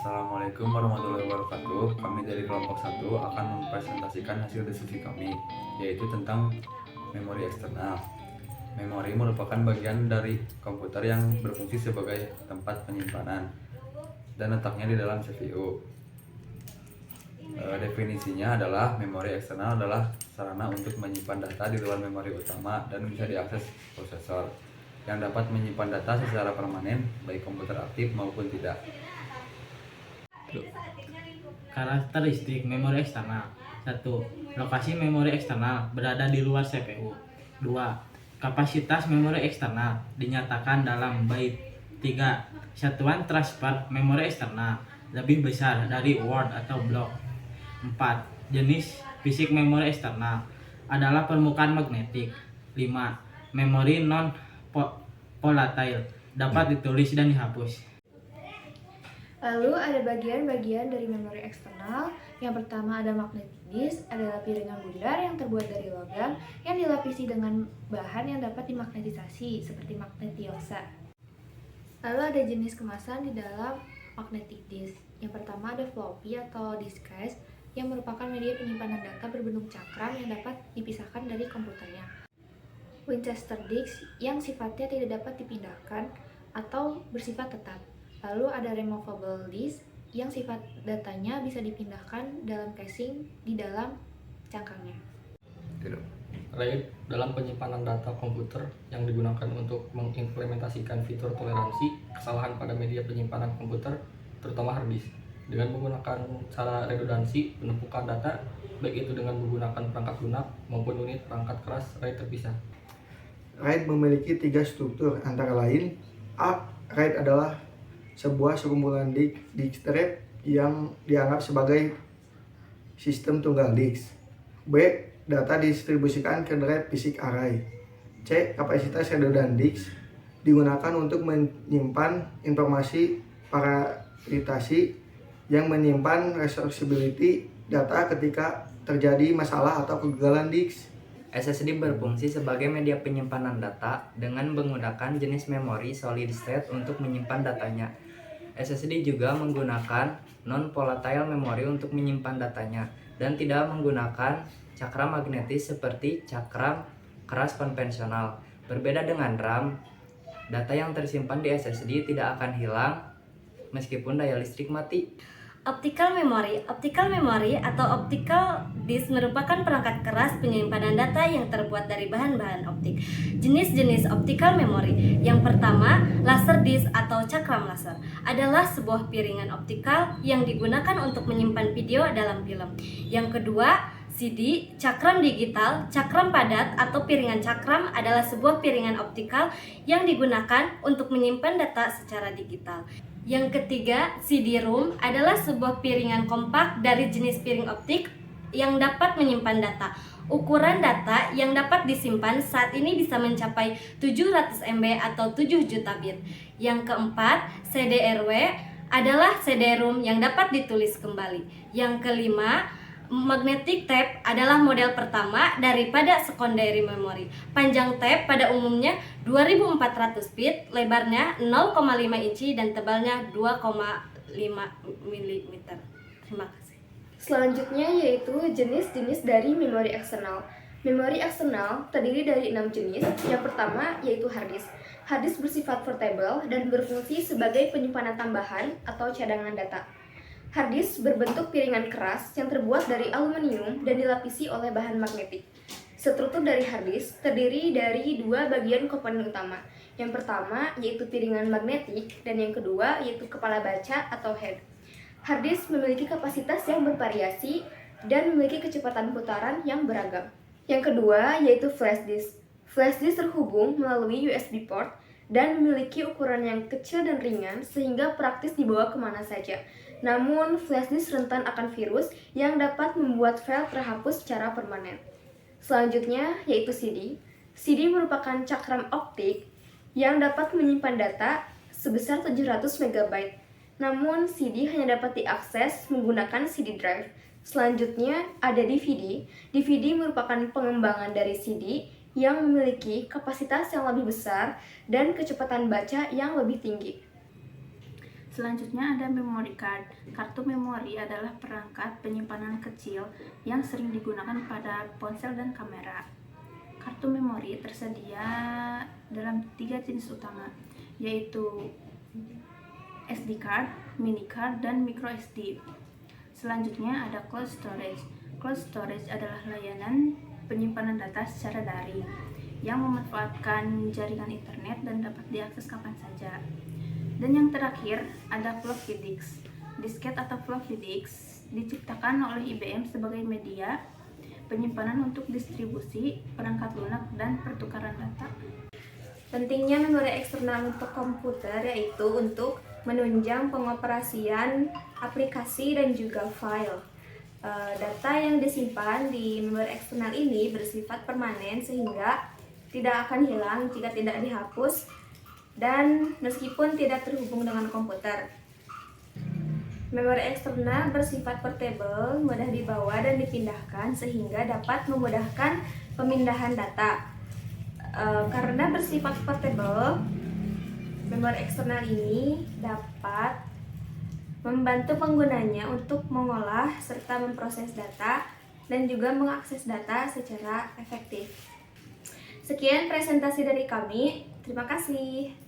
Assalamualaikum warahmatullahi wabarakatuh. Kami dari kelompok 1 akan mempresentasikan hasil diskusi kami, yaitu tentang memori eksternal. Memori merupakan bagian dari komputer yang berfungsi sebagai tempat penyimpanan dan letaknya di dalam CPU. Definisinya adalah memori eksternal adalah sarana untuk menyimpan data di luar memori utama dan bisa diakses prosesor yang dapat menyimpan data secara permanen, baik komputer aktif maupun tidak. Karakteristik memori eksternal. 1. Lokasi memori eksternal berada di luar CPU. 2. Kapasitas memori eksternal dinyatakan dalam bait. 3. Satuan transfer memori eksternal lebih besar dari word atau block. 4. Jenis fisik memori eksternal adalah permukaan magnetik. 5. Memori non volatile dapat ditulis dan dihapus. Lalu ada bagian-bagian dari memori eksternal. Yang pertama ada magnetic disk, adalah piringan bundar yang terbuat dari logam yang dilapisi dengan bahan yang dapat dimagnetisasi seperti magnetiosa. Lalu ada jenis kemasan di dalam magnetic disk. Yang pertama ada floppy atau disk case yang merupakan media penyimpanan data berbentuk cakram yang dapat dipisahkan dari komputernya. Winchester disk yang sifatnya tidak dapat dipindahkan atau bersifat tetap. Lalu ada removable disk yang sifat datanya bisa dipindahkan dalam casing di dalam cangkangnya. RAID dalam penyimpanan data komputer yang digunakan untuk mengimplementasikan fitur toleransi kesalahan pada media penyimpanan komputer, terutama hard disk, dengan menggunakan cara redundansi penumpukan data, baik itu dengan menggunakan perangkat lunak maupun unit perangkat keras RAID terpisah. RAID memiliki 3 struktur, antara lain A. RAID adalah sebuah sekumpulan disk trap yang dianggap sebagai sistem tunggal disk. B. Data didistribusikan ke drive fisik array. C. Kapasitas redundant disk digunakan untuk menyimpan informasi paralitasi yang menyimpan reversibility data ketika terjadi masalah atau kegagalan disk. SSD berfungsi sebagai media penyimpanan data dengan menggunakan jenis memori solid state untuk menyimpan datanya. SSD juga menggunakan non-volatile memory untuk menyimpan datanya dan tidak menggunakan cakram magnetis seperti cakram keras konvensional. Berbeda dengan RAM, data yang tersimpan di SSD tidak akan hilang meskipun daya listrik mati. Optical memory atau optical disk merupakan perangkat keras penyimpanan data yang terbuat dari bahan-bahan optik. Jenis-jenis optical memory. Yang pertama, laser disk atau cakram laser adalah sebuah piringan optikal yang digunakan untuk menyimpan video dalam film. Yang kedua, CD, cakram digital, cakram padat atau piringan cakram adalah sebuah piringan optikal yang digunakan untuk menyimpan data secara digital. Yang ketiga, CD-ROM adalah sebuah piringan kompak dari jenis piring optik yang dapat menyimpan data. Ukuran data yang dapat disimpan saat ini bisa mencapai 700 MB atau 7 juta bit. Yang keempat, CD-RW adalah CD-ROM yang dapat ditulis kembali. Yang kelima, magnetic tape adalah model pertama daripada secondary memory. Panjang tape pada umumnya 2400 bit, lebarnya 0,5 inci dan tebalnya 2,5 mm. Terima kasih. Selanjutnya yaitu jenis-jenis dari memori eksternal. Memori eksternal terdiri dari 6 jenis. Yang pertama yaitu hard disk. Hard disk bersifat portable dan berfungsi sebagai penyimpanan tambahan atau cadangan data. Hard disk berbentuk piringan keras yang terbuat dari aluminium dan dilapisi oleh bahan magnetik. Struktur dari hard disk terdiri dari 2 bagian komponen utama. Yang pertama yaitu piringan magnetik dan yang kedua yaitu kepala baca atau head. Hard disk memiliki kapasitas yang bervariasi dan memiliki kecepatan putaran yang beragam. Yang kedua yaitu flash disk. Flash disk terhubung melalui USB port dan memiliki ukuran yang kecil dan ringan sehingga praktis dibawa kemana saja. Namun, flash disk rentan akan virus yang dapat membuat file terhapus secara permanen. Selanjutnya yaitu CD. CD merupakan cakram optik yang dapat menyimpan data sebesar 700 MB. Namun, CD hanya dapat diakses menggunakan CD drive. Selanjutnya ada DVD. DVD merupakan pengembangan dari CD yang memiliki kapasitas yang lebih besar dan kecepatan baca yang lebih tinggi. Selanjutnya ada memory card. Kartu memori adalah perangkat penyimpanan kecil yang sering digunakan pada ponsel dan kamera. Kartu memori tersedia dalam 3 jenis utama, yaitu SD card, mini card, dan micro SD. Selanjutnya ada cloud storage. Cloud storage adalah layanan penyimpanan data secara daring yang memanfaatkan jaringan internet dan dapat diakses kapan saja. Dan yang terakhir ada floppy disk. Disket atau floppy disk diciptakan oleh IBM sebagai media penyimpanan untuk distribusi, perangkat lunak, dan pertukaran data. Pentingnya memori eksternal untuk komputer yaitu untuk menunjang pengoperasian aplikasi dan juga file. Data yang disimpan di memori eksternal ini bersifat permanen sehingga tidak akan hilang jika tidak dihapus dan meskipun tidak terhubung dengan komputer. Memori eksternal bersifat portable, mudah dibawa dan dipindahkan sehingga dapat memudahkan pemindahan data. Karena bersifat portable, memori eksternal ini dapat membantu penggunanya untuk mengolah serta memproses data dan juga mengakses data secara efektif. Sekian presentasi dari kami. Terima kasih.